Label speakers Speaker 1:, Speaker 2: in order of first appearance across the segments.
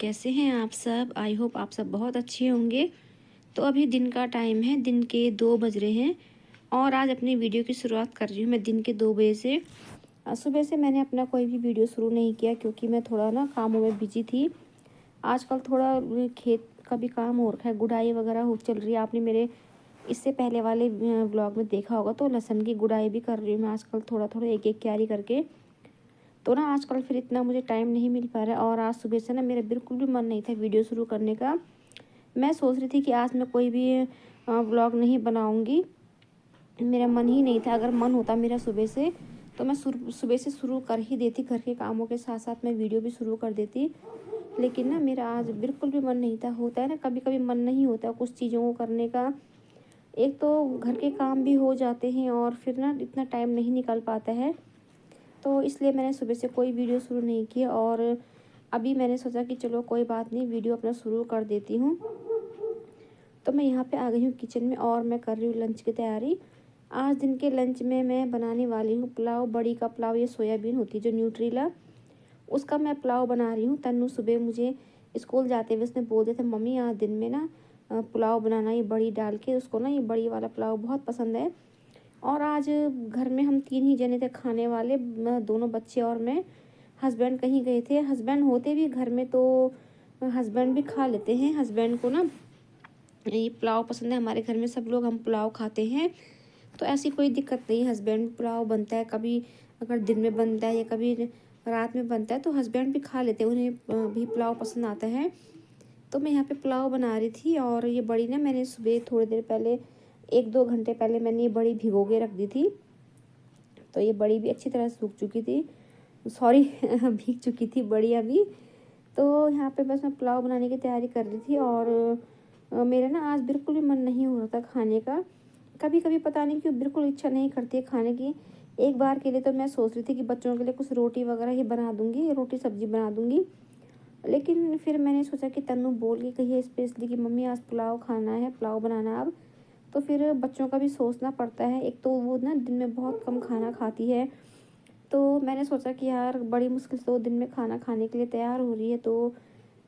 Speaker 1: कैसे हैं आप सब। आई होप आप सब बहुत अच्छे होंगे। तो अभी दिन का टाइम है, दिन के 2 बज रहे हैं और आज अपनी वीडियो की शुरुआत कर रही हूँ मैं दिन के 2 बजे से। सुबह से मैंने अपना कोई भी वीडियो शुरू नहीं किया क्योंकि मैं थोड़ा ना कामों में बिजी थी। आजकल थोड़ा खेत का भी काम हो रखा है, गुड़ाई वगैरह हो चल रही है। आपने मेरे इससे पहले वाले ब्लॉग में देखा होगा, तो लहसुन की गुड़ाई भी कर रही हूँ मैं आजकल, थोड़ा थोड़ा एक एक क्यारी करके। तो ना आजकल फिर इतना मुझे टाइम नहीं मिल पा रहा है और आज सुबह से ना मेरा बिल्कुल भी मन नहीं था वीडियो शुरू करने का। मैं सोच रही थी कि आज मैं कोई भी व्लॉग नहीं बनाऊंगी, मेरा मन ही नहीं था। अगर मन होता मेरा सुबह से तो मैं सुबह से शुरू कर ही देती, घर के कामों के साथ साथ मैं वीडियो भी शुरू कर देती। लेकिन ना मेरा आज बिल्कुल भी मन नहीं था। होता है ना, कभी कभी मन नहीं होता कुछ चीज़ों को करने का। एक तो घर के काम भी हो जाते हैं और फिर ना इतना टाइम नहीं निकल पाता है। तो इसलिए मैंने सुबह से कोई वीडियो शुरू नहीं किया और अभी मैंने सोचा कि चलो कोई बात नहीं, वीडियो अपना शुरू कर देती हूँ। तो मैं यहाँ पे आ गई हूँ किचन में और मैं कर रही हूँ लंच की तैयारी। आज दिन के लंच में मैं बनाने वाली हूँ पुलाव, बड़ी का पुलाव। ये सोयाबीन होती है जो न्यूट्रीला, उसका मैं पुलाव बना रही हूँ। तन्नू सुबह मुझे स्कूल जाते हुए उसने बोल दिया था, मम्मी आज दिन में ना पुलाव बनाना, ये बड़ी डाल के। उसको ना ये बड़ी वाला पुलाव बहुत पसंद है। और आज घर में हम 3 ही जने थे खाने वाले, दोनों बच्चे और मैं। हस्बैंड कहीं गए थे, हस्बैंड होते भी घर में तो हस्बैंड भी खा लेते हैं। हस्बैंड को ना ये पुलाव पसंद है, हमारे घर में सब लोग हम पुलाव खाते हैं, तो ऐसी कोई दिक्कत नहीं। हस्बैंड पुलाव बनता है, कभी अगर दिन में बनता है या कभी रात में बनता है तो हस्बैंड भी खा लेते हैं, उन्हें भी पुलाव पसंद आता है। तो मैं यहाँ पे पुलाव बना रही थी और ये बड़ी ना मैंने सुबह थोड़ी देर पहले, 1-2 घंटे पहले मैंने ये बड़ी भिगो के रख दी थी। तो ये बड़ी भी अच्छी तरह सूख चुकी थी, सॉरी भीग चुकी थी बड़ी अभी। तो यहाँ पे बस मैं पुलाव बनाने की तैयारी कर रही थी और मेरा ना आज बिल्कुल भी मन नहीं हो रहा था खाने का। कभी कभी पता नहीं क्यों बिल्कुल इच्छा नहीं करती है खाने की। एक बार के लिए तो मैं सोच रही थी कि बच्चों के लिए कुछ रोटी वगैरह ही बना दूंगी, रोटी सब्जी बना दूंगी। लेकिन फिर मैंने सोचा कि तन्नू बोल के कही स्पेशली कि मम्मी आज पुलाव खाना है, पुलाव बनाना अब। तो फिर बच्चों का भी सोचना पड़ता है। एक तो वो ना दिन में बहुत कम खाना खाती है, तो मैंने सोचा कि यार बड़ी मुश्किल से वो दिन में खाना खाने के लिए तैयार हो रही है, तो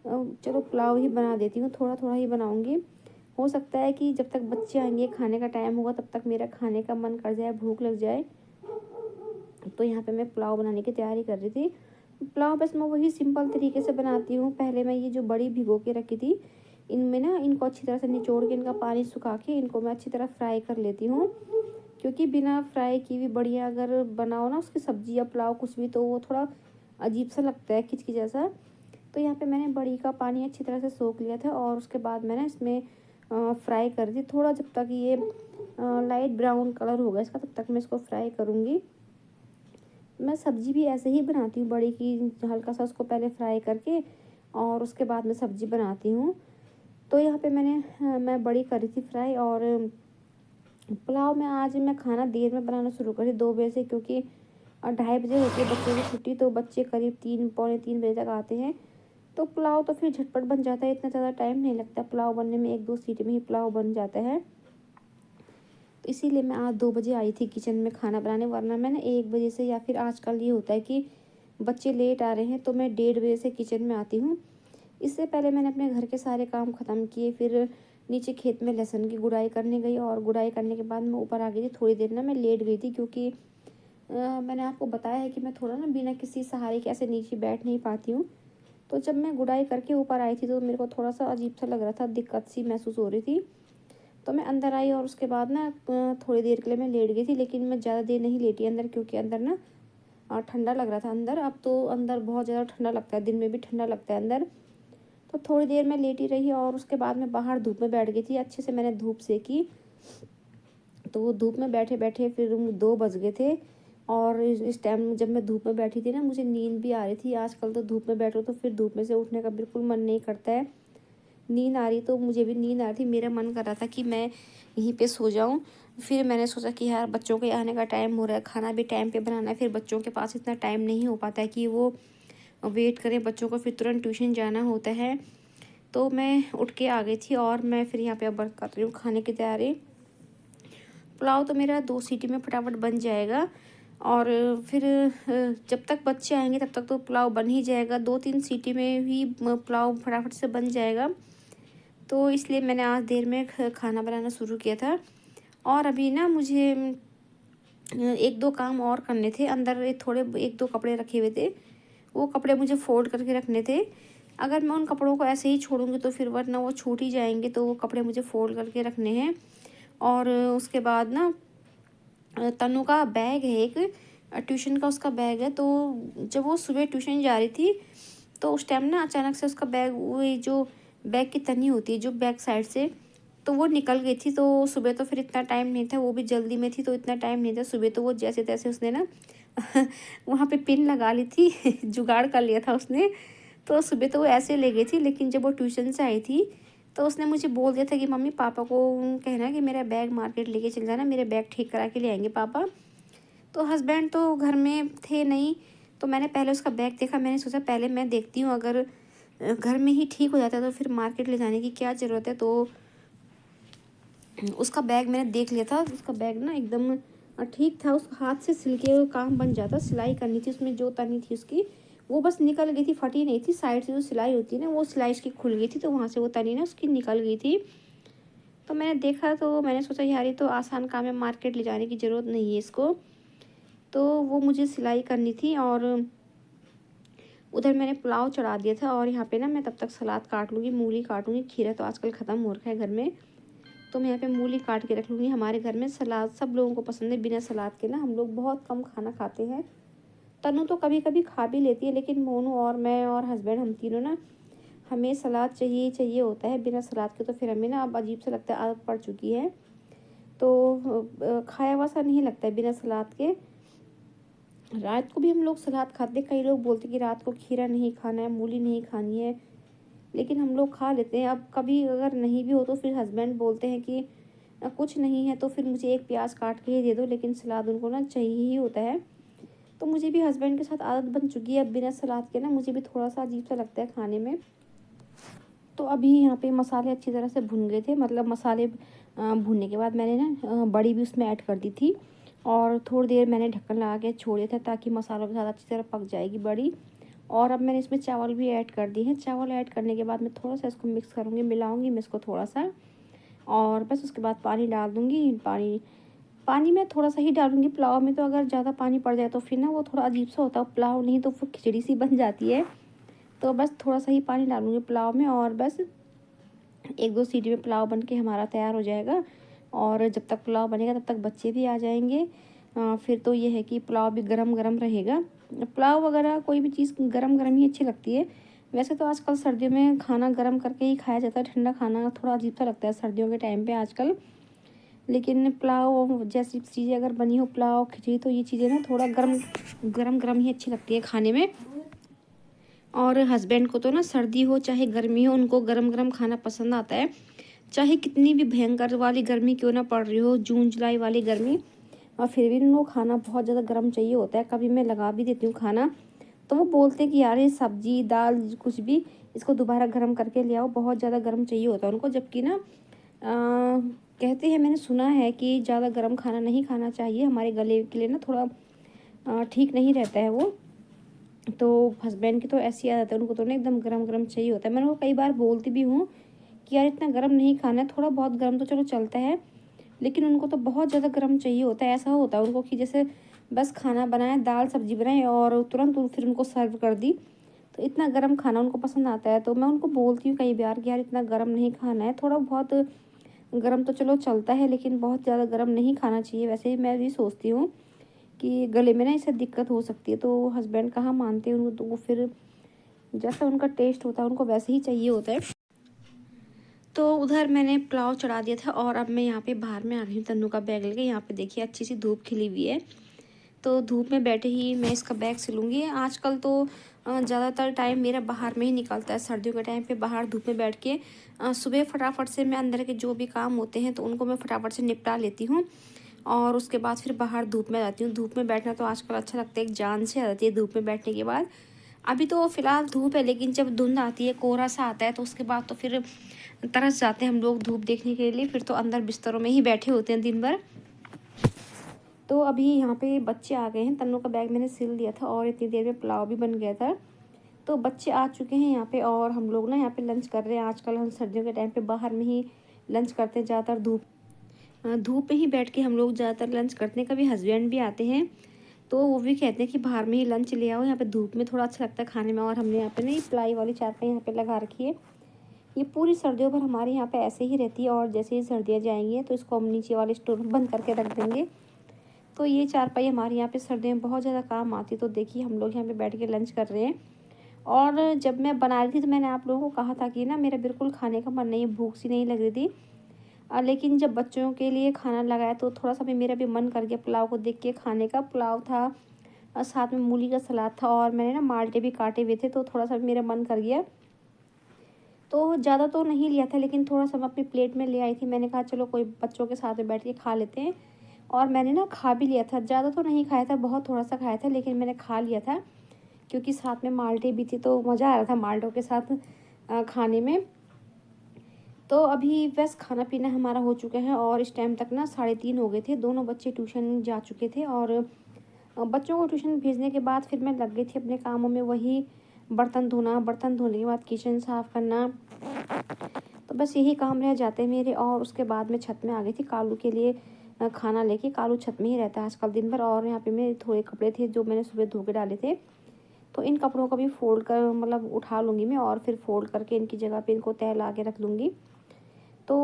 Speaker 1: चलो पुलाव ही बना देती हूँ, थोड़ा थोड़ा ही बनाऊँगी। हो सकता है कि जब तक बच्चे आएंगे, खाने का टाइम होगा, तब तक मेरा खाने का मन कर जाए, भूख लग जाए। तो यहाँ पे मैं पुलाव बनाने की तैयारी कर रही थी। पुलाव बस मैं वही सिंपल तरीके से बनाती हूँ। पहले मैं ये जो बड़ी भिगो के रखी थी, इनमें ना इनको अच्छी तरह से निचोड़ के, इनका पानी सुखा के इनको मैं अच्छी तरह फ्राई कर लेती हूँ। क्योंकि बिना फ्राई की भी बढ़िया अगर बनाओ ना उसकी सब्जी या पुलाव कुछ भी, तो वो थोड़ा अजीब सा लगता है, खिचखिच जैसा। तो यहाँ पे मैंने बड़ी का पानी अच्छी तरह से सोख लिया था और उसके बाद मैंने इसमें फ्राई कर दी थोड़ा। जब तक ये लाइट ब्राउन कलर होगा इसका, तब तक मैं इसको फ्राई करूँगी। मैं सब्ज़ी भी ऐसे ही बनाती हूँ बड़ी की, हल्का सा उसको पहले फ्राई करके और उसके बाद मैं सब्ज़ी बनाती हूँ। तो यहाँ पे मैं बड़ी करी थी फ्राई। और पुलाव में आज मैं खाना देर में बनाना शुरू करी, 2 बजे से, क्योंकि 2:30 बजे होती है बच्चों की छुट्टी, तो बच्चे करीब 3 पौने 3 बजे तक आते हैं। तो पुलाव तो फिर झटपट बन जाता है, इतना ज़्यादा टाइम नहीं लगता पुलाव बनने में, 1-2 सीटी में ही पुलाव बन जाता है। तो इसीलिए मैं आज 2 बजे आई थी किचन में खाना बनाने, वरना मैं ना 1 बजे से, या फिर आजकल ये होता है कि बच्चे लेट आ रहे हैं तो मैं 1:30 बजे से किचन में आती हूँ। इससे पहले मैंने अपने घर के सारे काम ख़त्म किए, फिर नीचे खेत में लहसुन की गुड़ाई करने गई और गुड़ाई करने के बाद मैं ऊपर आ गई थी। थोड़ी देर ना मैं लेट गई थी क्योंकि मैंने आपको बताया है कि मैं थोड़ा ना बिना किसी सहारे के ऐसे नीचे बैठ नहीं पाती हूँ। तो जब मैं गुड़ाई करके ऊपर आई थी तो मेरे को थोड़ा सा अजीब सा लग रहा था, दिक्कत सी महसूस हो रही थी। तो मैं अंदर आई और उसके बाद ना थोड़ी देर के लिए मैं लेट गई थी, लेकिन मैं ज़्यादा देर नहीं लेटी अंदर, क्योंकि अंदर ना ठंडा लग रहा था अंदर। अब तो अंदर बहुत ज़्यादा ठंडा लगता है, दिन में भी ठंडा लगता है अंदर। तो थोड़ी देर मैं लेटी रही और उसके बाद मैं बाहर धूप में बैठ गई थी, अच्छे से मैंने धूप सेकी। तो वो धूप में बैठे बैठे फिर 2 बज गए थे। और इस टाइम जब मैं धूप में बैठी थी ना, मुझे नींद भी आ रही थी। आजकल तो धूप में बैठो तो फिर धूप में से उठने का बिल्कुल मन नहीं करता है। नींद आ रही, तो मुझे भी नींद आ रही थी, मेरा मन कर रहा था कि मैं यहीं पे सो जाऊं। फिर मैंने सोचा कि यार बच्चों के आने का टाइम हो रहा है, खाना भी टाइम पे बनाना है, फिर बच्चों के पास इतना टाइम नहीं हो पाता है कि वो वेट करें बच्चों को, फिर तुरंत ट्यूशन जाना होता है। तो मैं उठ के आ गई थी और मैं फिर यहाँ पे अब कर रही हूँ खाने की तैयारी। पुलाव तो मेरा 2 सीटी में फटाफट बन जाएगा। और फिर जब तक बच्चे आएंगे तब तक तो पुलाव बन ही जाएगा, 2-3 सीटी में ही पुलाव फटाफट से बन जाएगा। तो इसलिए मैंने आज देर में खाना बनाना शुरू किया था। और अभी ना मुझे 1-2 काम और करने थे। अंदर थोड़े 1-2 कपड़े रखे हुए थे, वो कपड़े मुझे फोल्ड करके रखने थे। अगर मैं उन कपड़ों को ऐसे ही छोड़ूंगी तो फिर वरना वो छूट ही जाएंगे, तो वो कपड़े मुझे फोल्ड करके रखने हैं। और उसके बाद ना तनु का बैग है एक, ट्यूशन का उसका बैग है। तो जब वो सुबह ट्यूशन जा रही थी तो उस टाइम ना अचानक से उसका बैग, वो जो बैग की तनी होती है जो बैक साइड से, तो वो निकल गई थी। तो सुबह तो फिर इतना टाइम नहीं था, वो भी जल्दी में थी तो इतना टाइम नहीं था। सुबह तो वो जैसे तैसे उसने ना वहाँ पे पिन लगा ली थी जुगाड़ कर लिया था उसने। तो सुबह तो वो ऐसे ले गई थी, लेकिन जब वो ट्यूशन से आई थी तो उसने मुझे बोल दिया था कि मम्मी पापा को कहना कि मेरा बैग मार्केट लेके चल जाना, मेरे बैग ठीक करा के ले आएंगे पापा। तो हस्बैंड तो घर में थे नहीं, तो मैंने पहले उसका बैग देखा। मैंने सोचा पहले मैं देखती हूँ, अगर घर में ही ठीक हो जाता है तो फिर मार्केट ले जाने की क्या ज़रूरत है। तो उसका बैग मैंने देख लिया था, उसका बैग ना एकदम ठीक था, उसका हाथ से सिल के काम बन जाता। सिलाई करनी थी उसमें, जो तनी थी उसकी वो बस निकल गई थी, फटी नहीं थी। साइड से जो सिलाई होती है ना, वो सिलाई इसकी खुल गई थी, तो वहाँ से वो तनी ना उसकी निकल गई थी। तो मैंने देखा तो मैंने सोचा यार ये तो आसान काम है, मार्केट ले जाने की ज़रूरत नहीं है इसको। तो वो मुझे सिलाई करनी थी। और उधर मैंने पुलाव चढ़ा दिया था। और यहाँ पे ना मैं तब तक सलाद काट लूँगी, मूली काटूँगी। खीरा तो आजकल ख़त्म हो रखा है घर में, तो मैं यहाँ पे मूली काट के रख लूँगी। हमारे घर में सलाद सब लोगों को पसंद है, बिना सलाद के ना हम लोग बहुत कम खाना खाते हैं। तनु तो कभी कभी खा भी लेती है, लेकिन मोनू और मैं और हस्बैंड हम तीनों ना, हमें सलाद चाहिए चाहिए होता है। बिना सलाद के तो फिर हमें ना अब अजीब सा लगता है, आदत पड़ चुकी है। तो खाया हुआ सा नहीं लगता है बिना सलाद के। रात को भी हम लोग सलाद खाते, कई लोग बोलते कि रात को खीरा नहीं खाना है, मूली नहीं खानी है, लेकिन हम लोग खा लेते हैं। अब कभी अगर नहीं भी हो तो फिर हस्बैंड बोलते हैं कि कुछ नहीं है तो फिर मुझे एक प्याज काट के ही दे दो, लेकिन सलाद उनको ना चाहिए ही होता है। तो मुझे भी हस्बैंड के साथ आदत बन चुकी है, अब बिना सलाद के ना मुझे भी थोड़ा सा अजीब सा लगता है खाने में। तो अभी यहाँ पे मसाले अच्छी तरह से भुन गए थे, मतलब मसाले भुनने के बाद मैंने ना बड़ी भी उसमें ऐड कर दी थी। और थोड़ी देर मैंने ढक्कन लगा के छोड़े थे ताकि मसालों के साथ अच्छी तरह पक जाएगी बड़ी। और अब मैंने इसमें चावल भी ऐड कर दिए हैं। चावल ऐड करने के बाद मैं थोड़ा सा इसको मिक्स करूँगी, मिलाऊँगी मैं इसको थोड़ा सा। और बस उसके बाद पानी डाल दूँगी। पानी मैं थोड़ा सा ही डालूँगी पुलाव में, तो अगर ज़्यादा पानी पड़ जाए तो फिर ना वो थोड़ा अजीब सा होता है पुलाव, नहीं तो फिर खिचड़ी सी बन जाती है। तो बस थोड़ा सा ही पानी डालूँगी पुलाव में, और बस 1-2 सीटी में पुलाव बन के हमारा तैयार हो जाएगा। और जब तक पुलाव बनेगा तब तक बच्चे भी आ जाएंगे। फिर तो ये है कि पुलाव भी गरम गरम रहेगा। पुलाव वगैरह कोई भी चीज़ गरम गरम ही अच्छी लगती है। वैसे तो आजकल सर्दियों में खाना गरम करके ही खाया जाता है, ठंडा खाना थोड़ा अजीब सा लगता है सर्दियों के टाइम पे आजकल। लेकिन पुलाव जैसी चीज़ें अगर बनी हो, पुलाव खिचड़ी, तो ये चीज़ें ना थोड़ा गरम गरम गरम ही अच्छी लगती है खाने में। और हस्बैंड को तो ना सर्दी हो चाहे गर्मी हो, उनको गरम गरम खाना पसंद आता है। चाहे कितनी भी भयंकर वाली गर्मी क्यों ना पड़ रही हो, जून जुलाई वाली गर्मी, और फिर भी उनको खाना बहुत ज़्यादा गर्म चाहिए होता है। कभी मैं लगा भी देती हूँ खाना तो वो बोलते हैं कि यार ये सब्जी दाल कुछ भी इसको दोबारा गर्म करके ले आओ, बहुत ज़्यादा गर्म चाहिए होता है उनको। जबकि ना कहते हैं, मैंने सुना है कि ज़्यादा गर्म खाना नहीं खाना चाहिए, हमारे गले के लिए ना थोड़ा ठीक नहीं रहता है वो। तो हस्बैंड की तो ऐसी आदत है, उनको तो ना एकदम गरम गरम चाहिए होता है। मैंने उनको कई बार बोलती भी हूँ कि यार इतना गर्म नहीं खाना है, थोड़ा बहुत गर्म तो चलो चलता है, लेकिन उनको तो बहुत ज़्यादा गर्म चाहिए होता है। ऐसा होता है उनको कि जैसे बस खाना बनाए, दाल सब्जी बनाए और तुरंत फिर उनको सर्व कर दी, तो इतना गर्म खाना उनको पसंद आता है। तो मैं उनको बोलती हूँ कई बार कि यार इतना गर्म नहीं खाना है, थोड़ा बहुत गर्म तो चलो चलता है, लेकिन बहुत ज़्यादा गर्म नहीं खाना चाहिए। वैसे ही मैं भी सोचती हूँ कि गले में ना इससे दिक्कत हो सकती है, तो हस्बैंड कहाँ मानते हैं उनको, तो वो फिर जैसा उनका टेस्ट होता है उनको वैसे ही चाहिए होता है। तो उधर मैंने पुलाव चढ़ा दिया था और अब मैं यहाँ पे बाहर में आ गई हूँ तन्नू का बैग लेके। यहाँ पे देखिए अच्छी सी धूप खिली हुई है, तो धूप में बैठे ही मैं इसका बैग सिलूँगी। आजकल तो ज़्यादातर टाइम मेरा बाहर में ही निकलता है, सर्दियों के टाइम पे बाहर धूप में बैठ के सुबह फटाफट से मैं अंदर के जो भी काम होते हैं तो उनको मैं फटाफट से निपटा लेती हूँ, और उसके बाद फिर बाहर धूप में जाती हूँ। धूप में बैठना तो आजकल अच्छा लगता है, एक जान से आ जाती है धूप में बैठने के बाद। अभी तो फ़िलहाल धूप है, लेकिन जब धुंध आती है, कोहरा सा आता है, तो उसके बाद तो फिर तरस जाते हैं हम लोग धूप देखने के लिए। फिर तो अंदर बिस्तरों में ही बैठे होते हैं दिन भर। तो अभी यहाँ पे बच्चे आ गए हैं। तन्नू का बैग मैंने सिल दिया था और इतनी देर में पुलाव भी बन गया था। तो बच्चे आ चुके हैं यहाँ पे और हम लोग ना यहाँ पे लंच कर रहे हैं। आजकल हम सर्दियों के टाइम पे बाहर में ही लंच करते हैं, ज़्यादातर धूप में ही बैठ के हम लोग ज़्यादातर लंच करते हैं। कभी हस्बैंड भी आते हैं तो वो भी कहते हैं कि बाहर में ही लंच ले आओ, यहाँ पे धूप में थोड़ा अच्छा लगता है खाने में। और हमने यहाँ पे ना ये प्लाई वाली चारपाई यहाँ पे लगा रखी है। ये पूरी सर्दियों भर हमारे यहाँ पे ऐसे ही रहती है और जैसे ही सर्दियाँ जाएंगी तो इसको हम नीचे वाले स्टोर में बंद करके रख देंगे। तो ये चारपाई हमारे यहाँ पे सर्दियों में बहुत ज़्यादा काम आती है। तो देखिए हम लोग यहाँ पे बैठ के लंच कर रहे हैं। और जब मैं बना रही थी तो मैंने आप लोगों को कहा था कि ना मेरा बिल्कुल खाने का मन नहीं, भूख सी नहीं लग रही थी। लेकिन जब बच्चों के लिए खाना लगाया तो थोड़ा सा भी मेरा भी मन कर गया पुलाव को देख के खाने का। पुलाव था और साथ में मूली का सलाद था और मैंने ना माल्टे भी काटे हुए थे, तो थोड़ा सा भी मेरा मन कर गया। तो ज़्यादा तो नहीं लिया था लेकिन थोड़ा सा मैं अपनी प्लेट में ले आई थी। मैंने कहा चलो कोई बच्चों के साथ में बैठ के खा लेते हैं। और मैंने ना खा भी लिया था, ज़्यादा तो नहीं खाया था, बहुत थोड़ा सा खाया था, लेकिन मैंने खा लिया था क्योंकि साथ में माल्टे भी थी तो मज़ा आ रहा था माल्टों के साथ खाने में। तो अभी बस खाना पीना हमारा हो चुका है और इस टाइम तक ना 3:30 हो गए थे। दोनों बच्चे ट्यूशन जा चुके थे और बच्चों को ट्यूशन भेजने के बाद फिर मैं लग गई थी अपने कामों में, वही बर्तन धोना, बर्तन धोने के बाद किचन साफ़ करना। तो बस यही काम रह जाते हैं मेरे। और उसके बाद मैं छत में आ गई थी कालू के लिए खाना लेके। कालू छत में ही रहता है आजकल दिन भर। और यहाँ पे मेरे थोड़े कपड़े थे जो मैंने सुबह धो के डाले थे, तो इन कपड़ों को भी फोल्ड कर मतलब उठा लूँगी मैं और फिर फोल्ड करके इनकी जगह पे इनको तह ला के रख लूँगी। तो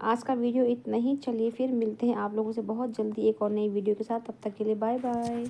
Speaker 1: आज का वीडियो इतना ही। चलिए फिर मिलते हैं आप लोगों से बहुत जल्दी एक और नई वीडियो के साथ। तब तक के लिए बाय बाय।